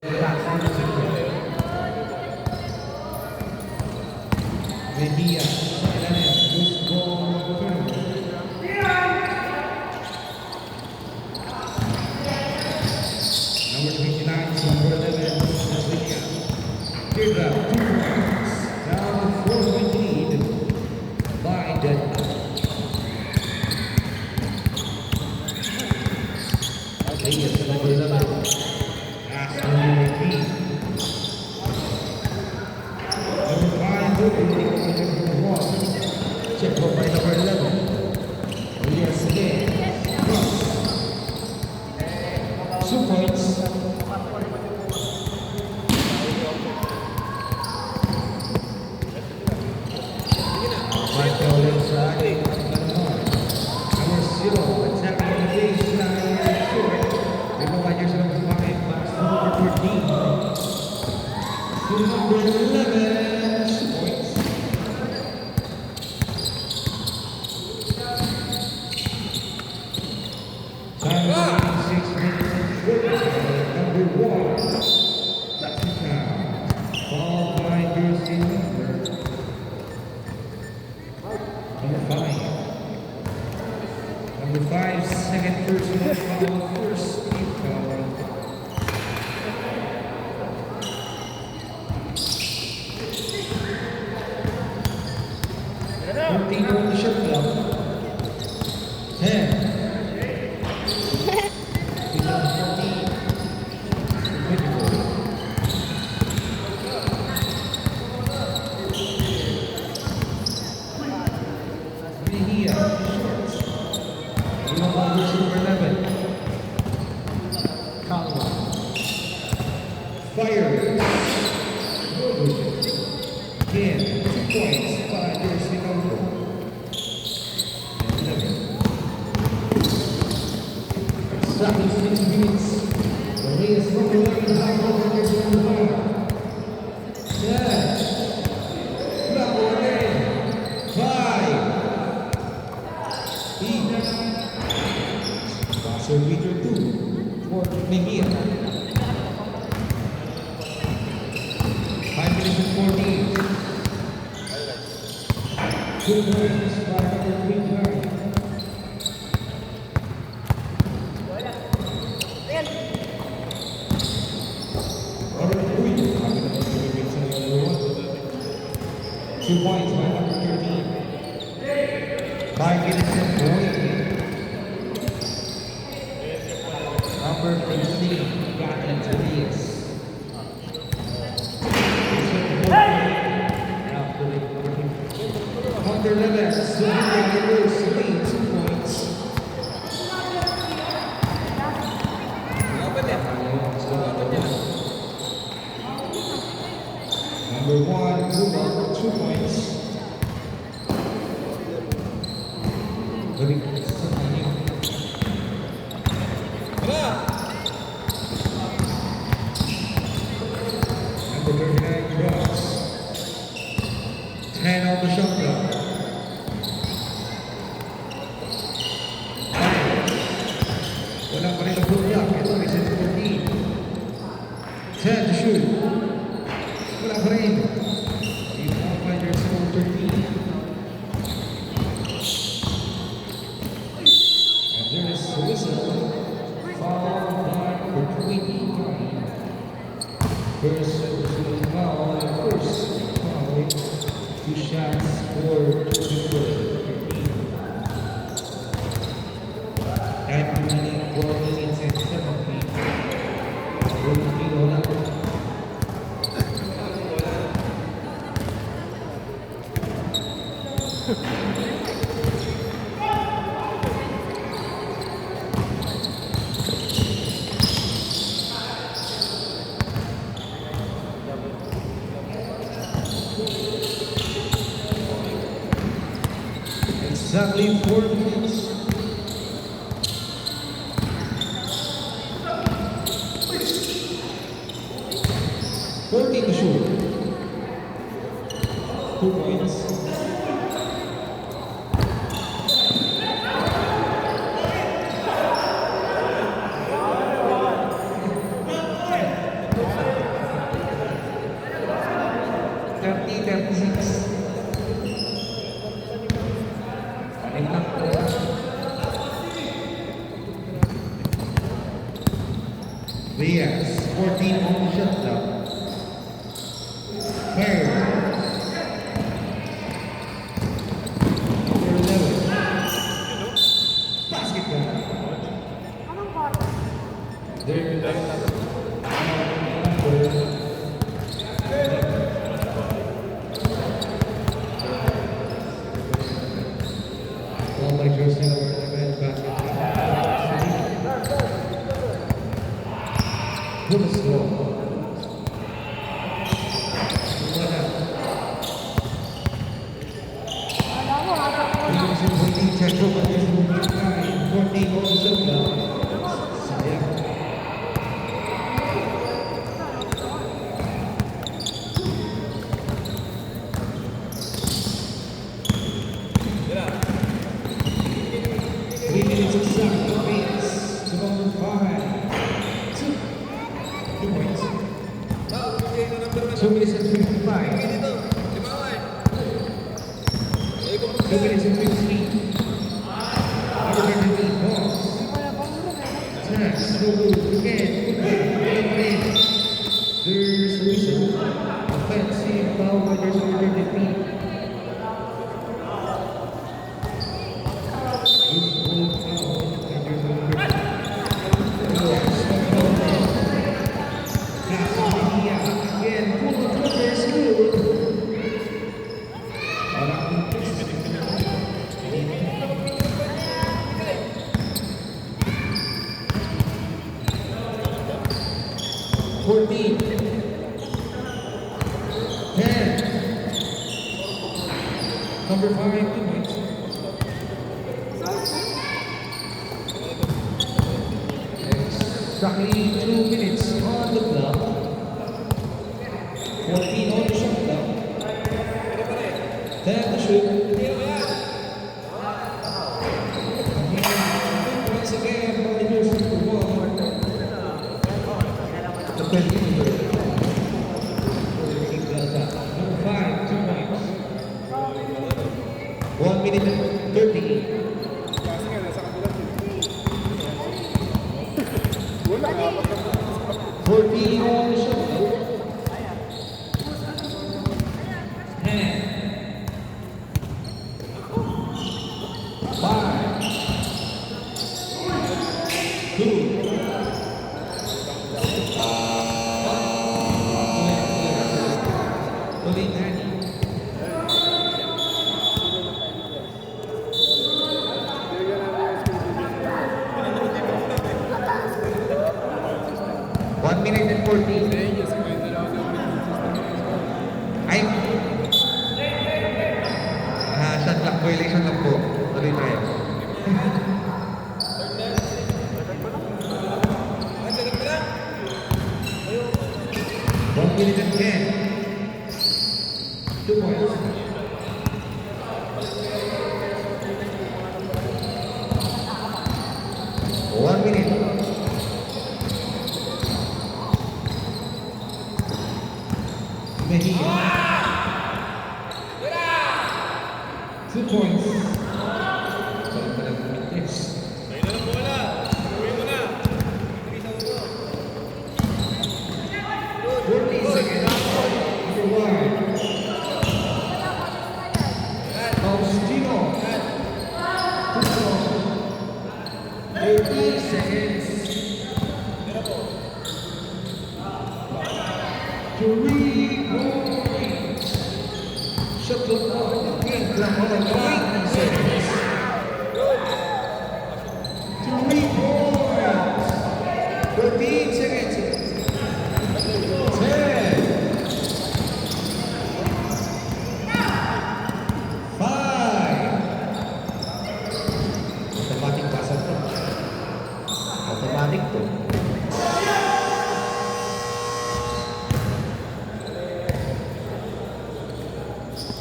Mejia, loose ball turnover. Number 29, number 11, Mejia. Here's a 2 points. Now 4-point lead by the Mejia, number 11. Pass number 18. Number 5, number 1. Check out by number 11. Elias again. Cross. 2 points. Michael inside. Number 0, attacking the baseline short. Remove yourself to 5, pass to number 13. To number 11, 2 points. Time 6 minutes and 40. Number 1, that's it now. Followed by jersey number 5. Number 5, second personal foul, first team foul. On the shot clock. 10. Mejia, short. Number 11. Conway. Fire. Again, 2 points by jersey number 11. Exactly 6 minutes. The race number 11 has over jersey number 5. 10. Number 8. 5. 8. Passer leader 2 for Mejia. 5 minutes and 14. 2 points by number 29. Number 3, coming up to the big side number 1. 2 points by number 13. 5 minutes and 14. Number 15, Gatlin Tobias. Number 11, Sylvia Lewis, lead 2 points. Number 1, Puma, 2 points. Number 39, Cross. 10 on the shot clock. Wala pa rin ang blue block. Ito may set 14. 10 to shoot. Wala pa rin. You found by jersey number 13. And there is the whistle. Foul by number 29. First personal foul. First foul. 2 shots for number 13. Time remaining 4 minutes and 17. Wala. Exactly 4 minutes. To shoot. 2 points. 36. Paling lang po. Diaz, 14 on the shot clock. Third. Number 11. Basketball. Well, my jersey number 11 basketball. Good slow. Wala. Hindi kasi hindi check ko pati sa mga kain. 14 on the shot clock. Sayang. Three minutes exact. Vince to number 5. 2 points. 2 minutes and 55. 2 minutes and 53. Number 13, Boss. Tax, no good. Again, good. There's a reason. Offensive foul by there's number 13. Fourteen. 10. Number 5, 2 points. Exactly 2 minutes on the clock. 14 on the shot clock. 10 to shoot. Once again, Warriors number 1. The 20 number. Number 5, 2 points. 1 minute and 30. 14 on the shot clock. 10. 5. 2. Tuloy na ni. One minute and 14. Ay! Shot clock violation lang po. Tuloy tayo. 1 minute and 10. 2 points. One minute. Mejia. 2 points. Parang palang minutes. 40 seconds. Number 1. Faustino. 30 seconds. 3 points. Shot clock on. Game clock on. 20 seconds. 3 points. 13 seconds. 10. 5. Automatic pasok to. Automatic to.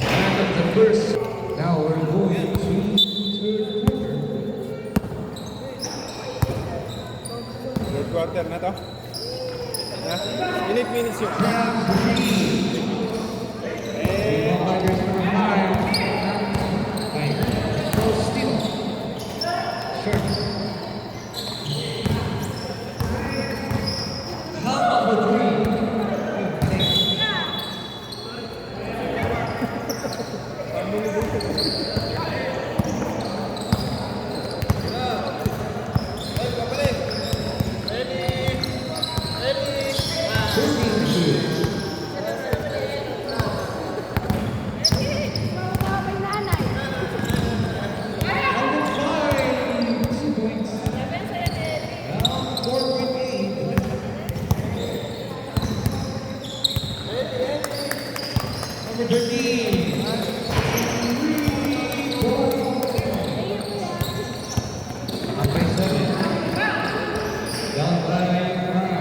And of the first. Now we're going to third quarter. Third quarter na to. Na? Minutes yun. Round 3. 14-2. Number 5, 2 points. Now 4.8. Number 13. Up by 7. Down by 5.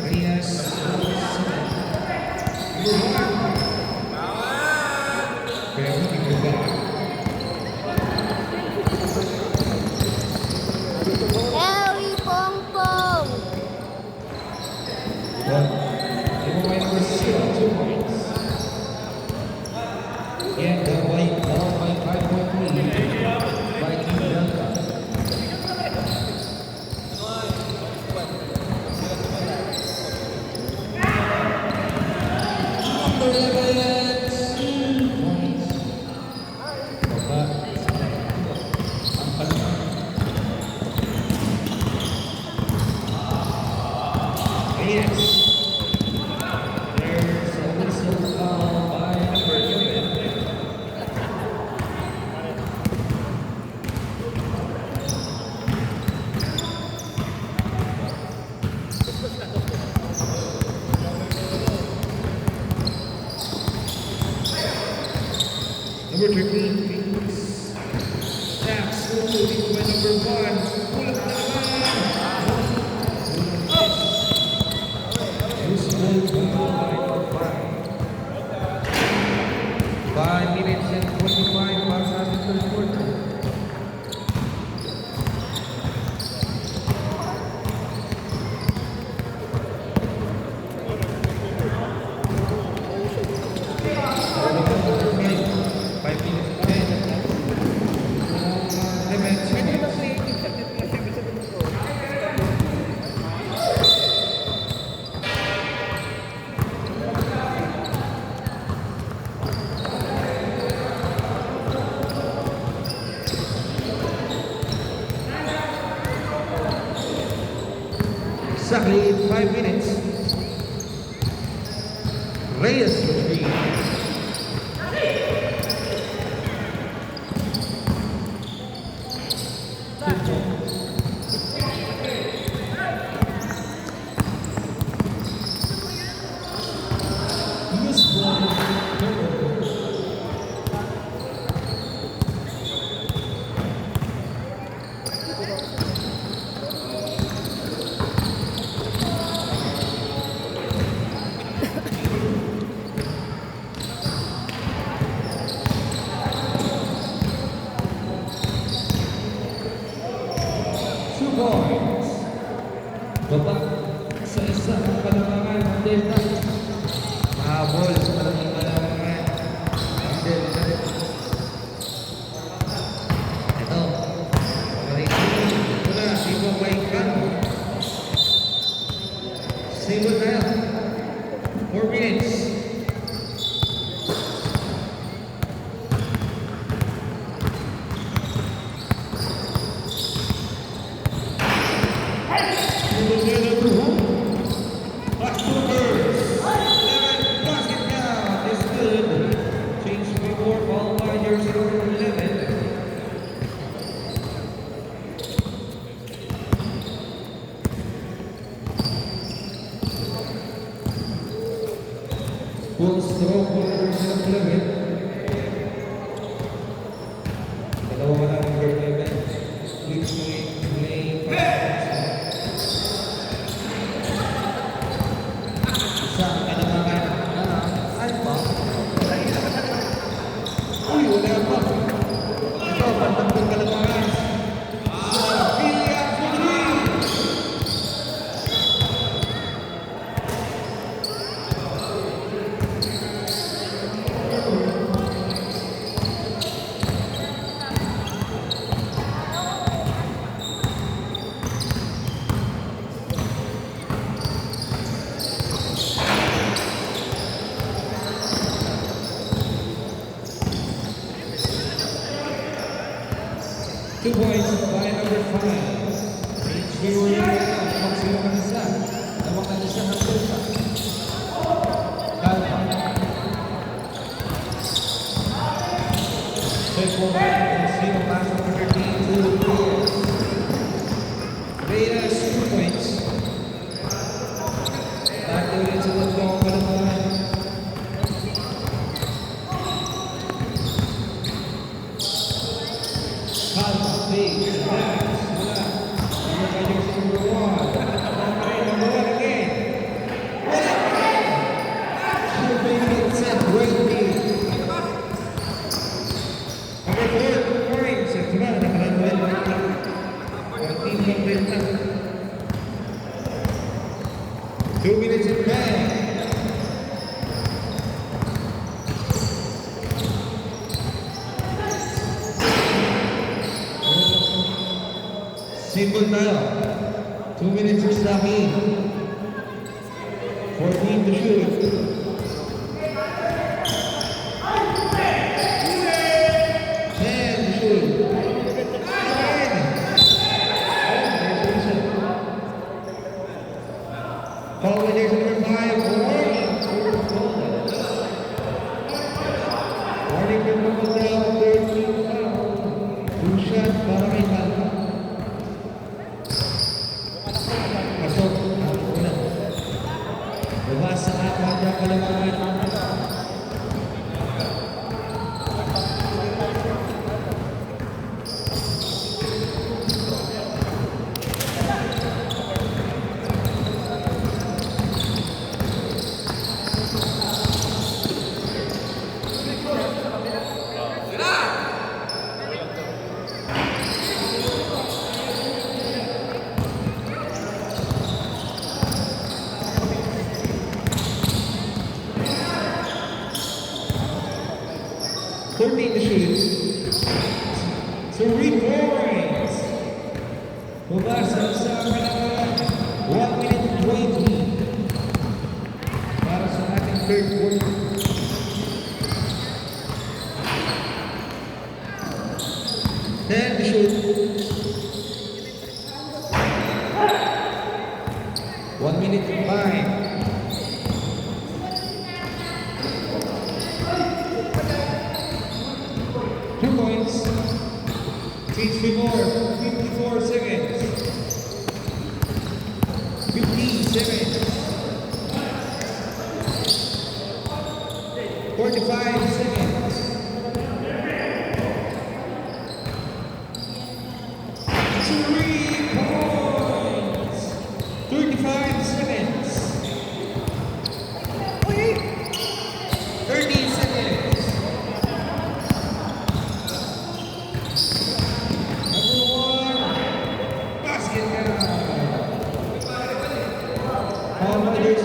Reyes, number 7. Number 1. Pero hindi ko ba? Ellie Pongpong. Give away number 0, 2 points. Again, down by 5.3 by Team Delta. Number 11, 2 points. Baba. Ang pala. Yes. There's a whistle call by number 11. Number 13, Phoenix. Snap, slow, lead by number 1. Pull up na naman. Loose ball by number 5. 5 minutes and 25 para sa ating third quarter. Five minutes pa rin. Exactly 5 minutes. Reyes for 3. Loose ball, turnover. Two points. Baba sa isa ang kalamangan ng Delta. Mahabol sa malaking kalamangan ng Delta. Ito. Ito na, Ibo Baikano. Single na 4 minutes. Full stroke for number 11. Dalawa na number 11. Switch play. Isa ang kalamangan na Alpha. Uy, wala pa. Ito, pantang kalamangan. Villa Fudri. 2 points by number 5. H.B. Magsilo ka isa. Tawag ka isa ng puta. Kalma. Check for by zero pass number 13 to Raiders. Raiders 2 points. Tayo ulit sa tatlong kalaban. Kalma, please. Relax. Relax. Number 5 is number 1. Number 1 again. Wala again. Should be set. Great lead. Number 4 points. Ito na, nakalanduin mo ito. Ang team complete na. 2 minutes and back. Simple tayo. 2 minutes is stocking. 14 to shoot. 10 to shoot. 9. Call with there's number 5. Warning. Warning from Bumble down. 13 foul. 2 shots para kay Kalma. Pasok. Una. Labas sa apat na kalaban. To shoot. So 3 points. Bubasa sa kalaban. 1 minute 20. Para sa ating third quarter. Then to shoot. 1 minute 5. 2 points. Teach me more. 54 seconds. 50 seconds. 45 seconds. 3 points. 35 seconds. 30 seconds.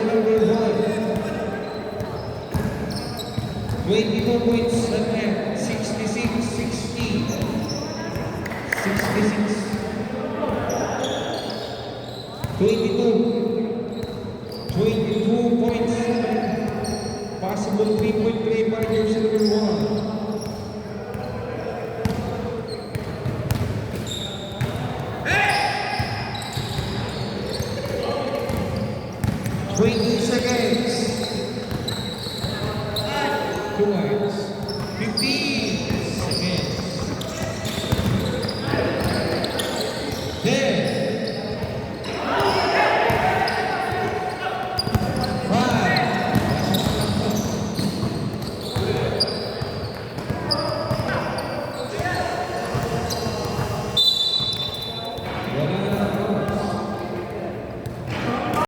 Number 1. 22 points left. 66, 60. 66. 22 points. Possible 3-point play by jersey number 1. 20 seconds. 2 points.